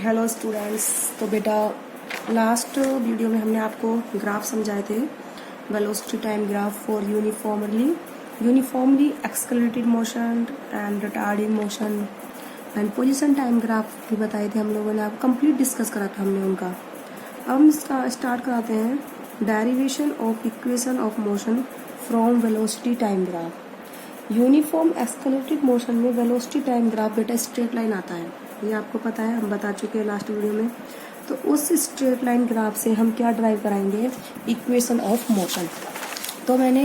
Hello students. तो बेटा last video में हमने आपको ग्राफ समझाए थे, velocity time graph for uniformly accelerated motion and retarding motion and position time graph भी बताए थे हम लोगों ने, आपको कंप्लीट डिस्कस करा था हमने उनका। अब हम इसका स्टार्ट कराते हैं derivation of equation of motion from velocity time graph. Uniform accelerated motion में वेलोसिटी टाइम ग्राफ बेटा स्ट्रेट लाइन आता है, ये आपको पता है, हम बता चुके हैं लास्ट वीडियो में। तो उस स्ट्रेट लाइन ग्राफ से हम क्या ड्राइव कराएंगे, इक्वेशन ऑफ मोशन। तो मैंने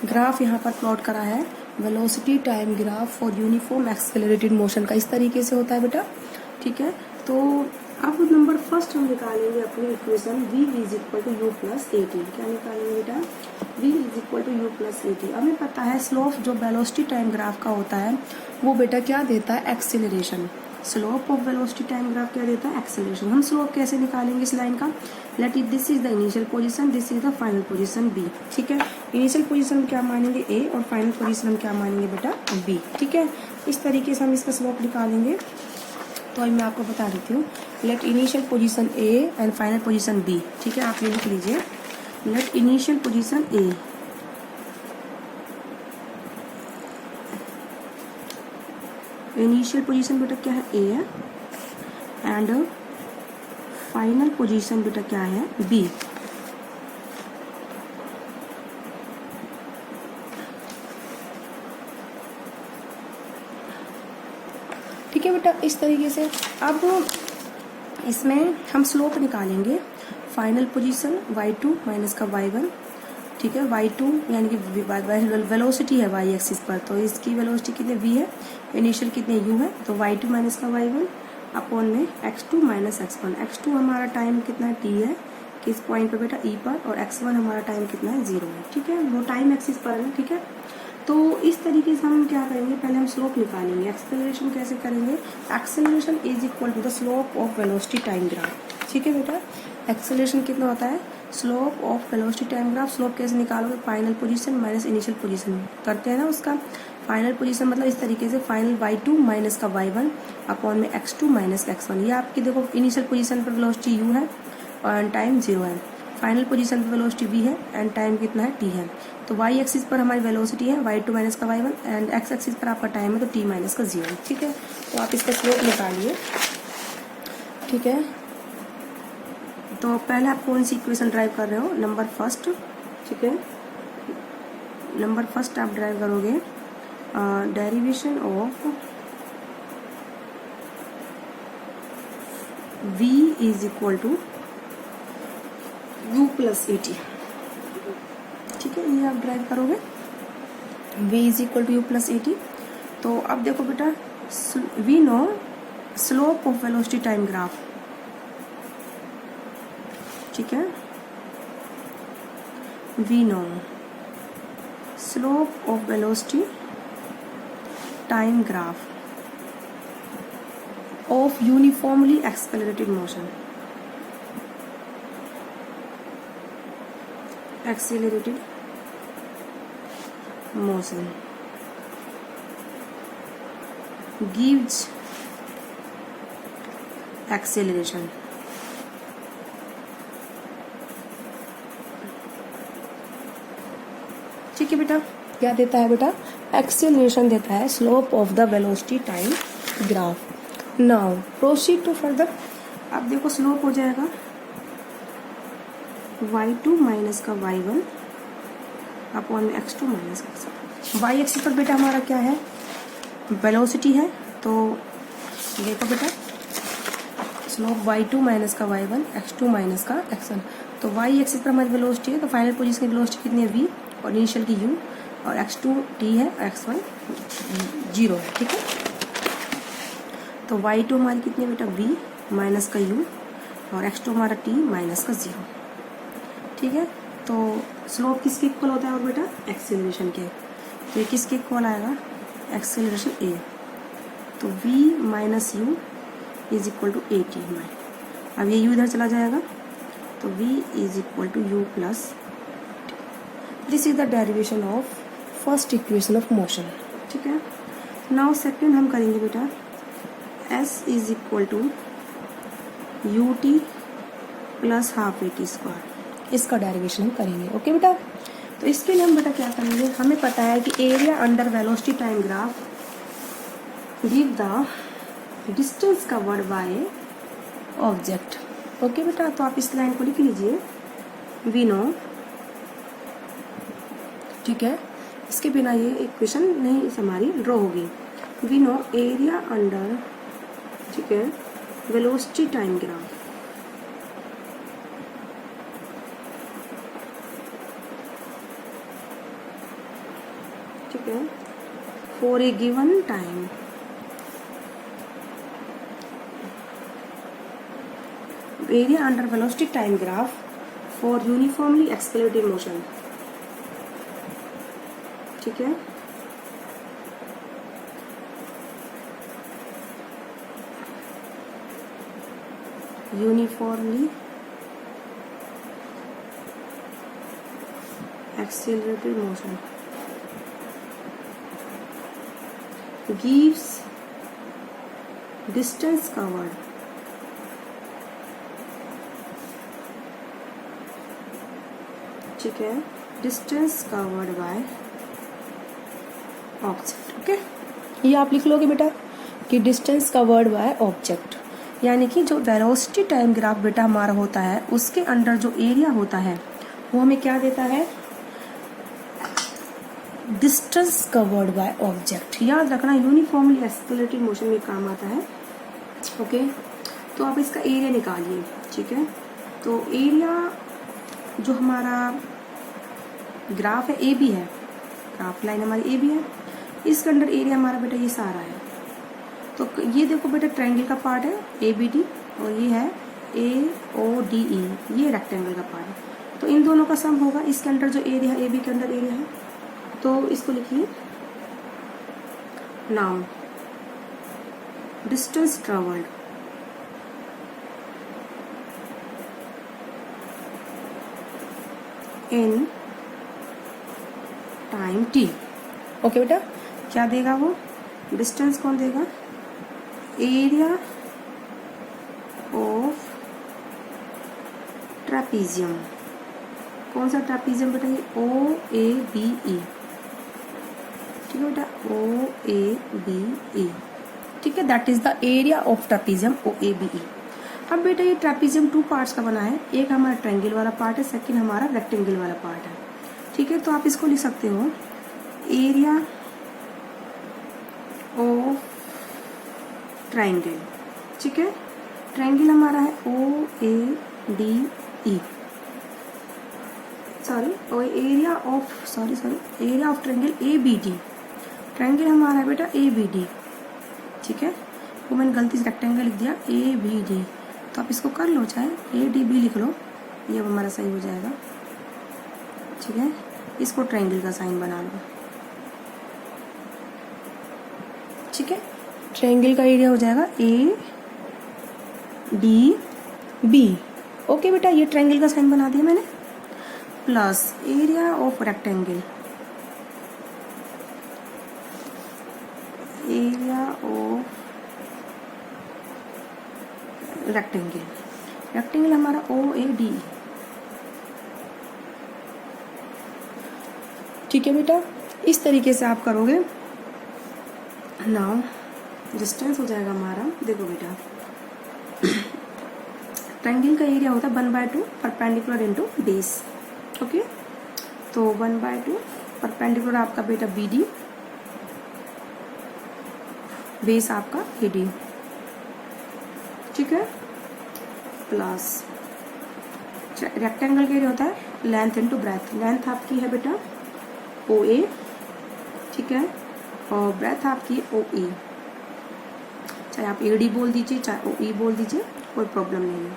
ग्राफ यहाँ पर प्लॉट करा है velocity time graph for uniform accelerated motion का, इस तरीके से होता है बेटा, ठीक है। तो अब नंबर फर्स्ट हम निकालेंगे अपनी equation v is equal to u plus a t. क्या निकालेंगे बेटा, v is equal to u plus a t. हमें पता है स्लोप जो वेलोसिटी टाइम ग्राफ का होता है वो बेटा क्या देता है, acceleration. Slope of velocity time graph क्या देता है, एक्सेलरेशन। हम स्लोप कैसे निकालेंगे इस लाइन का, let it this is the initial position, this is the final position B, ठीक है। इनिशियल पोजीशन हम क्या मानेंगे ए और फाइनल पोजीशन हम क्या मानेंगे बेटा बी, ठीक है। इस तरीके से हम इसका स्लोप निकालेंगे। तो अभी मैं आपको बता देती हूँ, let initial position A and final position B, ठीक है। आप ये लिख लीजिए, let initial position A initial position बेटा क्या है, ए है, एंड फाइनल पोजीशन बेटा क्या है, बी। ठीक है बेटा, इस तरीके से अब इसमें हम स्लोप निकालेंगे। फाइनल पोजीशन y2 माइनस का y1, ठीक है। y2 यानी कि वेलोसिटी है y एक्सिस पर, तो इसकी वेलोसिटी कितने v है, इनिशियल कितने u है, तो y2 माइनस का y1 अपॉन में x2 माइनस x1। x2 हमारा टाइम कितना है, t है, किस पॉइंट पर बेटा, e पर, और x1 हमारा टाइम कितना है, 0 है, ठीक है। वो टाइम एक्सिस पर है, ठीक है। तो इस तरीके से हम क्या करेंगे, पहले हम स्लोप निकालेंगे। एक्सेलरेशन कैसे करेंगे, acceleration is equal to the slope of velocity time graph, ठीक है बेटा। एक्सेलरेशन कितना होता है, slope of velocity time graph. Slope कैसे निकालोगे, final position minus initial position करते हैं ना उसका। फाइनल पोजीशन मतलब इस तरीके से फाइनल y2 माइनस का y1 अपॉन में x2 माइनस x1। ये आपकी देखो इनिशियल पोजीशन पर वेलोसिटी u है और टाइम 0 है, फाइनल पोजीशन पर वेलोसिटी v है एंड टाइम कितना है, t है। तो y एक्सिस पर हमारी वेलोसिटी है y2 माइनस का y1 एंड x एक्सिस पर आपका टाइम है तो t माइनस का 0, ठीक है। तो आप इसका स्लोप निकालिए, ठीक है। तो पहले आप कौन सी इक्वेशन ड्राइव कर रहे हो, नंबर फर्स्ट, ठीक है। नंबर फर्स्ट आप ड्राइव करोगे derivation of v is equal to u plus a t, ठीक है। ये आप ड्राइव करोगे v is equal to u plus a t. तो अब देखो बेटा, we know slope of velocity time graph, ठीक है। We know slope of velocity time graph of uniformly accelerated motion, accelerated motion gives acceleration। ठीक है बेटा, क्या देता है बेटा, एक्सेलरेशन देता है, slope of the velocity time graph. Now proceed to further. अब देखो स्लोप हो जाएगा y2 माइनस का y1 अपॉन में x2 माइनस का x1। y एक्सिस पर बेटा हमारा क्या है, वेलोसिटी है, तो देखो बेटा स्लोप y2 माइनस का y1 x2 माइनस का x1। तो y एक्सिस पर हमारी वेलोसिटी है, तो फाइनल पोजीशन की वेलोसिटी कितनी है, v, और इनिशियल की u, और x2 t है, x1 0 है, ठीक है। तो y2 हमारी कितनी है बेटा, v माइनस का u, और x2 हमारा t माइनस का 0, ठीक है। तो स्लोप किसके इक्वल होता है और बेटा, एक्सेलरेशन के। तो ये किसके इक्वल आएगा, एक्सेलरेशन ए। तो v minus u is equal to a t. अब ये u इधर चला जाएगा, तो v is equal to u plus. This is the derivation of first equation of motion, ठीक है। नाउ सेकेंड हम करेंगे बेटा, s is equal to u t plus half a t square, इसका डेरिवेशन हम करेंगे। ओके बेटा, तो इसके लिए हम बेटा क्या करेंगे, हमें पता है कि area under velocity time graph give the distance covered by object. Okay बेटा, तो आप इस लाइन को लिख लीजिए, वी नो, ठीक है, इसके बिना ये इक्वेशन नहीं हमारी ड्रॉ होगी। वी नो एरिया अंडर, ठीक है, वेलोसिटी टाइम ग्राफ, ठीक है, for a given time area under velocity time graph for uniformly accelerated motion, ठीक है, uniformly accelerated motion gives distance covered ठीक है, distance covered by object. Okay, ये आप लिख लोगे बेटा कि डिस्टेंस कवर्ड बाय ऑब्जेक्ट, यानी कि जो वेलोसिटी टाइम ग्राफ बेटा हमारा होता है उसके अंडर जो एरिया होता है वो हमें क्या देता है, डिस्टेंस कवर्ड बाय ऑब्जेक्ट। याद रखना यूनिफॉर्मली एक्सेलरेटेड मोशन में काम आता है। ओके, तो आप इसका एरिया निकालिए, ठीक है, तो एरिया जो हमारा ग्राफ है ए बी है, ग्राफ लाइन हमारी ए बी है, इसके अंडर एरिया हमारा बेटा ये सारा है। तो ये देखो बेटा ट्रायंगल का पार्ट है ए बी डी, और ये है ए ओ डी ई, ये रेक्टेंगल का पार्ट है। तो इन दोनों का सम होगा, इसके अंडर जो एरिया है ए बी के अंदर एरिया है, तो इसको लिखिए now distance travelled in time T. Okay बेटा, क्या देगा वो, डिस्टेंस कौन देगा, एरिया ऑफ ट्रेपीजियम, कौन सा ट्रेपीजियम बेटा, ये ओ ए बी ई, ठीक है बेटा, ओ ए बी ई, ठीक है, that is the area of trapezium O A B E. अब बेटा ये ट्रेपीजियम टू पार्ट्स का बना है, एक हमारा ट्रायंगल वाला पार्ट है, सेकंड हमारा रेक्टेंगल वाला पार्ट है, ठीक है। तो आप इसको लिख सकते हो एरिया ऑफ ट्रायंगल, ठीक है, ट्रायंगल हमारा है O A D E, area of triangle A B D, triangle हमारा है बेटा ए बी डी, ठीक है, वो मैंने गलती से रेक्टेंगल लिख दिया ए बी डी, तो आप इसको कर लो, चाहे ए डी बी लिख लो, ये अब हमारा सही हो जाएगा, ठीक है। इसको ट्रायंगल का साइन बना लो, ठीक है, ट्रायंगल का एरिया हो जाएगा ए डी बी। ओके बेटा, ये ट्रायंगल का साइन बना दिया मैंने, plus area of rectangle, area of rectangle, rectangle हमारा ओ ए डी, ठीक है बेटा। इस तरीके से आप करोगे, नाउ डिस्टेंस हो जाएगा हमारा, देखो बेटा ट्रायंगल का एरिया होता है 1/2 परपेंडिकुलर इनटू बेस। ओके, तो 1/2 परपेंडिकुलर आपका बेटा बी डी, बेस आपका ए डी, ठीक है, प्लस रेक्टेंगल का एरिया होता है लेंथ इनटू ब्रेथ, लेंथ आपकी है बेटा ओ ए, ठीक है, और ब्रेथ आपकी ओ ई, चाहे आप ए डी बोल दीजिए चाहे ओ ई बोल दीजिए, कोई प्रॉब्लम नहीं है,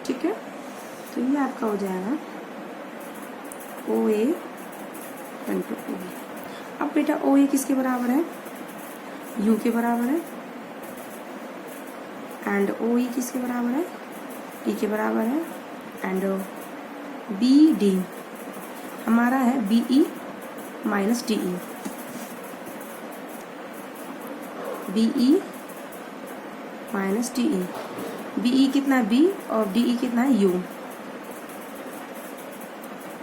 ठीक है। तो ये आपका हो जाएगा ओ ए इंटू ओ ई। अब बेटा ओ ए किसके बराबर है, यू के बराबर है, एंड ओ ई किसके बराबर है, टी के बराबर है, एंड बी डी हमारा है B E minus D E, B E minus D E, B E कितना है बी और डी ई कितना है U,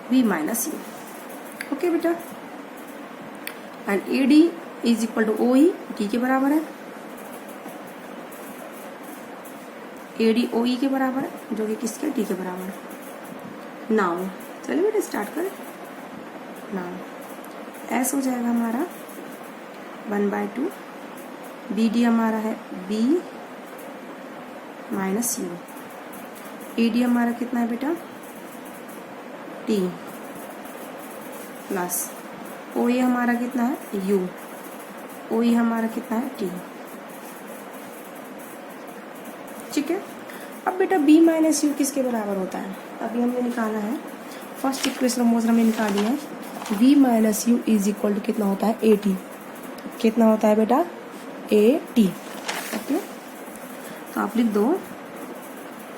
B minus U. Okay बेटा, and A D is equal to O E, T के बराबर है, ए डी ओ ई के बराबर है, जो कि किसके टी के बराबर है। नाउ चलिए बेटा स्टार्ट करें। नाउ एस हो जाएगा हमारा 1/2, बी डी हमारा है v minus u, A D हमारा कितना है बेटा टी, प्लस ओ ए हमारा कितना है यू, ओ ई हमारा कितना है टी। ठीक है, अब बेटा b माइनस यू किसके बराबर होता है, अभी हमने निकाला है फर्स्ट इक्वेशन ऑफ मोशन हमने निकाल लिया है। v minus u is equal to कितना होता है ए टी, कितना होता है बेटा ए टी। ओके, तो आप लिख दो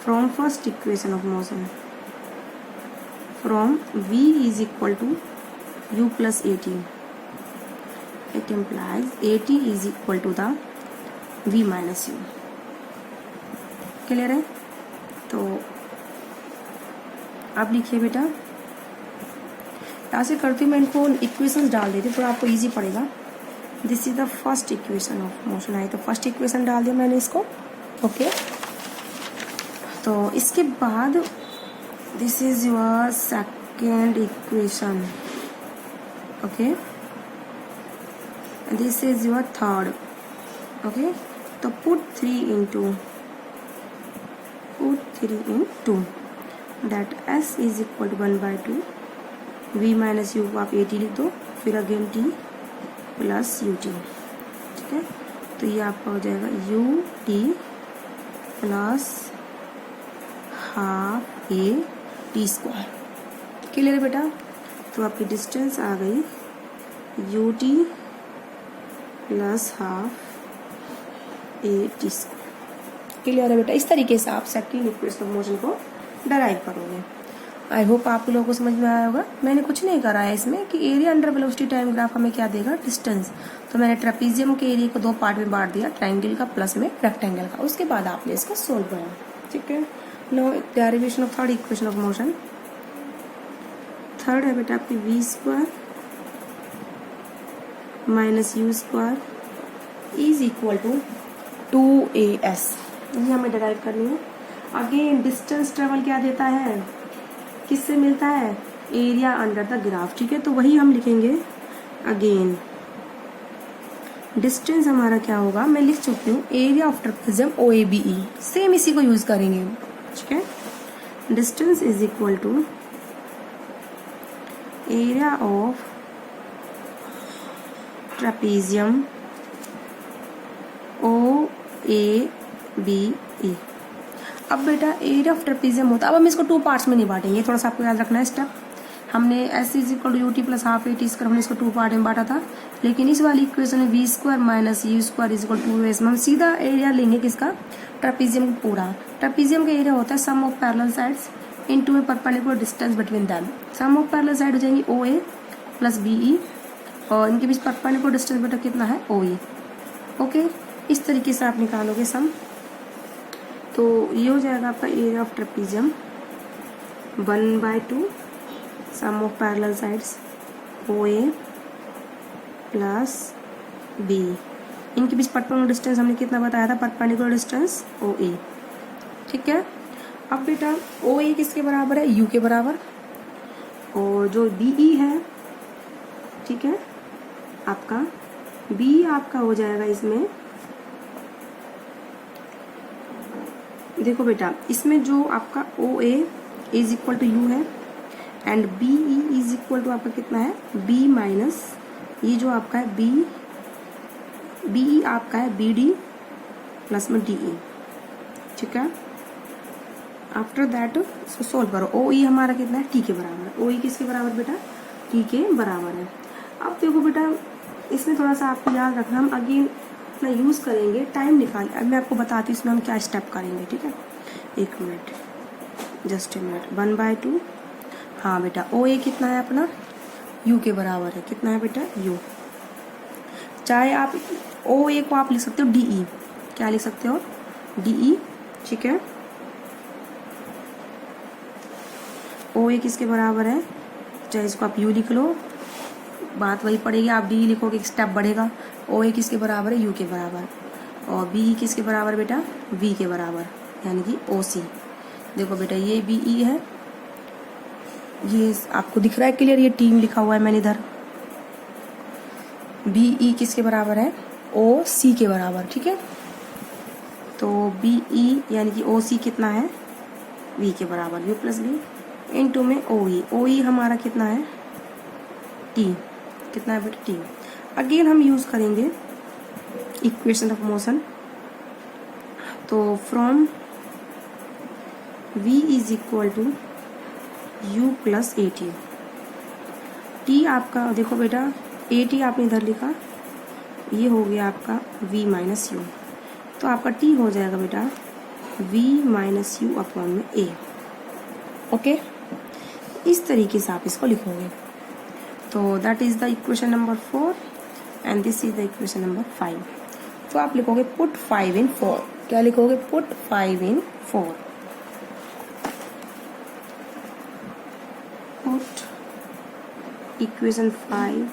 from first equation of motion, from v is equal to u plus a t, it implies a t is equal to the v minus u. Clear है, तो आप लिखिए बेटा, ऐसे करती हूँ मैं इनको इक्वेशंस डाल देती हूँ, थोड़ा आपको इजी पड़ेगा। This is the first equation of motion है, तो फर्स्ट इक्वेशन डाल दिया मैंने इसको। ओके, तो इसके बाद this is your second equation, okay, this is your third. Okay, तो put 3 in 2 that s is equal to 1/2, v minus you आप ए टी लिख दो, फिर again T plus U T. ठीक है, तो ये आपका हो जाएगा you t plus half a t square. Clear है बेटा, तो आपकी डिस्टेंस आ गई you t plus half a t square. Clear है बेटा, इस तरीके से आप सेकंड इक्वेशन ऑफ मोशन को डराइव करोगे। आई होप आप लोगों को समझ में आया होगा। मैंने कुछ नहीं करा है इसमें कि area under velocity time graph हमें क्या देगा, डिस्टेंस। तो मैंने ट्रेपीजियम के एरिया को 2 पार्ट में बांट दिया, ट्राइंगल का प्लस में रेक्टेंगल का, उसके बाद आपने इसको सोल्व करा। ठीक है, now derivation of third equation of motion. Third है बेटा आपकी v square minus u square is equal to 2as, ये हमें डिराइव करनी है। अगेन डिस्टेंस ट्रेवल क्या देता है, किससे मिलता है, एरिया अंडर द ग्राफ। ठीक है, तो वही हम लिखेंगे अगेन। डिस्टेंस हमारा क्या होगा, मैं लिख चुकी हूँ area of trapezium OABE, same इसी को यूज करेंगे। ठीक है, distance is equal to area of trapezium OABE। अब बेटा एरिया ऑफ ट्रेपेजियम होता है, अब हम इसको 2 पार्ट्स में नहीं बांटेंगे, थोड़ा सा आपको याद रखना है स्टेप। हमने s is equal to u t plus half a t square, हमने इसको 2 पार्ट में बांटा था, लेकिन इस वाली इक्वेशन में v square minus u square is equal to s में हम सीधा एरिया लेंगे किसका, ट्रेपेजियम पूरा। ट्रेपेजियम का एरिया होता है sum of parallel sides into a perpendicular distance between them. Sum of parallel side हो जाएंगी OA प्लस BE, और इनके बीच परपेंडिकुलर डिस्टेंस बेटा कितना है OE। ओके, इस तरीके से आप निकालोगे सम, तो ये हो जाएगा आपका area of trapezium 1/2 sum of parallel sides OA plus B, इनके बीच परपेंडिकुलर डिस्टेंस हमने कितना बताया था, परपेंडिकुलर डिस्टेंस OA। ठीक है, अब बेटा OA किसके बराबर है, U के बराबर, और जो BE है, ठीक है, आपका B आपका हो जाएगा इसमें, देखो बेटा इसमें जो आपका OA is equal to U है and BE is equal to आपका कितना है B माइनस ये जो आपका है BE आपका है BD प्लस में DE। ठीक है, आफ्टर दैट इसको सोल्व करो। OE हमारा कितना है, T के बराबर है। OE किसके बराबर बेटा, T के बराबर है। अब देखो बेटा इसमें थोड़ा सा आपको याद रखना, हम अगेन अपना यूज़ करेंगे टाइम निकाल। अब मैं आपको बताती हूँ इसमें हम क्या स्टेप करेंगे। ठीक है, 1 मिनट, जस्ट ए मिनट। 1/2, हाँ बेटा OA कितना है अपना, U के बराबर है। कितना है बेटा U, चाहे आप OA को आप लिख सकते हो DE, क्या लिख सकते हो DE, ठीक है। ओ ए किसके बराबर है, चाहे इसको आप यू लिख लो, बात वही पड़ेगी, आप डी लिखोगे एक स्टेप बढ़ेगा। ओ ए किसके बराबर है, यू के बराबर, और बी किसके बराबर बेटा, वी के बराबर, यानी कि ओ सी। देखो बेटा ये बी ई है, ये आपको दिख रहा है क्लियर, ये टीम लिखा हुआ है मैंने इधर। बी ई किसके बराबर है, ओ सी के बराबर, ठीक है। तो बी ई यानी कि ओ सी कितना है, वी के बराबर, यू प्लस बी इनटू में ओ ई हमारा कितना है, टी, कितना है बेटा, टी। अगेन हम यूज करेंगे इक्वेशन ऑफ मोशन, तो from v is equal to u plus a t. T आपका देखो बेटा, ए टी आपने इधर लिखा, ये हो गया आपका v माइनस यू, तो आपका टी हो जाएगा बेटा v माइनस यू अपॉन में a। ओके, इस तरीके से आप इसको लिखोगे। तो that is the equation number 4 and this is the equation number 5। तो आप लिखोगे पुट 5 इन 4, क्या लिखोगे, put 5 in 4, put equation 5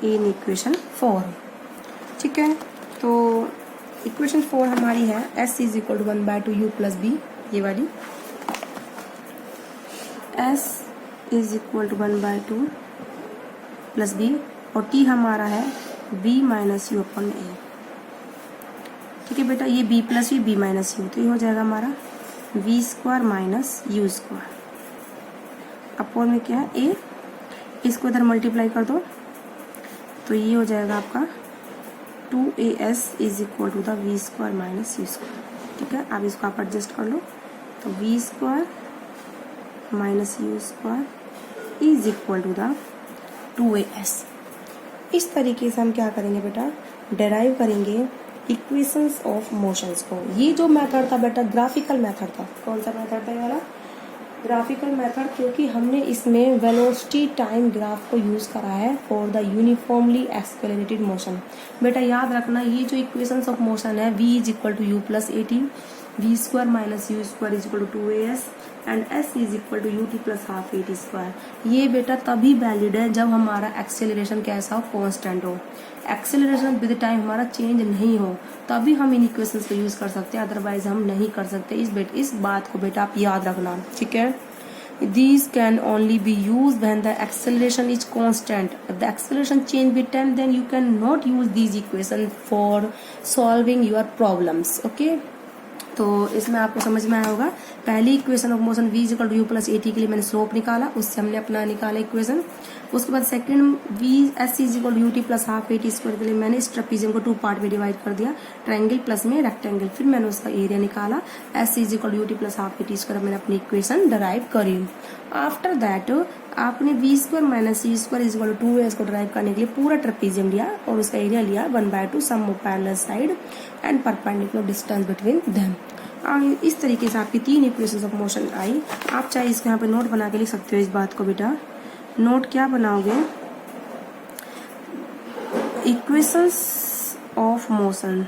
in equation 4, ठीक है। तो इक्वेशन 4 हमारी है s is equal to 1/2 u plus b, ये वाली s is equal to 1/2 plus b, और t हमारा है b minus u upon a, ठीक है बेटा। ये b plus u, b minus u, तो ये हो जाएगा हमारा v square minus u square upon में क्या है a, इसको इधर मल्टीप्लाई कर दो, तो ये हो जाएगा आपका 2as is equal to the v square minus u square, ठीक है। आप इसको आप एडजस्ट कर लो, तो v square minus u square is equal to the 2as। इस तरीके से हम क्या करेंगे बेटा, डेराइव करेंगे इक्वेशंस ऑफ मोशंस को। ये जो मेथड था बेटा ग्राफिकल मेथड था, कौन सा मेथड था ये वाला, ग्राफिकल मेथड, क्योंकि हमने इसमें वेलोसिटी टाइम ग्राफ को यूज करा है for the uniformly accelerated motion. बेटा याद रखना, ये जो इक्वेशंस ऑफ मोशन है, v is equal to u plus a t, v square minus u square is equal to 2as and s is equal to u t plus half a t square, ये बेटा तभी valid है जब हमारा acceleration कैसा हो, constant हो। Acceleration with time हमारा चेंज नहीं हो, तभी हम इन इक्वेशंस को यूज कर सकते हैं, अदरवाइज हम नहीं कर सकते। इस बात को बेटा आप याद रखना, ठीक है। These can only be used when the acceleration is constant. If the acceleration change with time, then you cannot use these equations for solving your problems. Okay? तो इसमें आपको समझ में आया होगा। पहली equation of motion v equal to u plus a t के लिए मैंने स्लोप निकाला, उससे हमने अपना निकाला इक्वेशन। उसके बाद second v s is equal to u t plus half a t square के लिए मैंने इस ट्रेपीजियम को 2 पार्ट में डिवाइड कर दिया, ट्रायंगल प्लस में रेक्टेंगल, फिर मैंने उसका एरिया निकाला। s is equal to u t plus half a t square मैंने अपनी इक्वेशन डराइव करी। आफ्टर दैट आपने v square minus c square is equal to 2as को डराइव करने के लिए पूरा ट्रेपीजियम लिया और उसका एरिया लिया 1/2 sum of parallel side and perpendicular distance between them. इस तरीके से आपकी 3 इक्वेशंस ऑफ मोशन आई। आप चाहे इसके यहाँ पे नोट बना के लिख सकते हो इस बात को बेटा। नोट क्या बनाओगे, equations of motion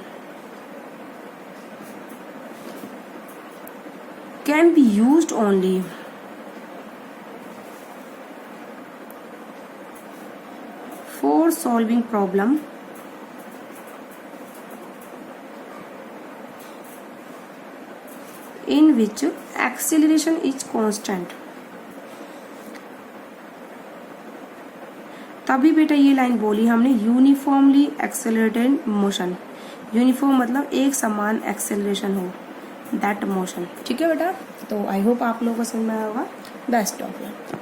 can be used only for solving problem in which acceleration is constant। तभी बेटा ये लाइन बोली हमने यूनिफॉर्मली एक्सेलरेटेड मोशन, यूनिफॉर्म मतलब एक समान एक्सेलरेशन हो, दैट मोशन, ठीक है बेटा। तो आई होप आप लोगों को समझ में आया होगा। Best of luck.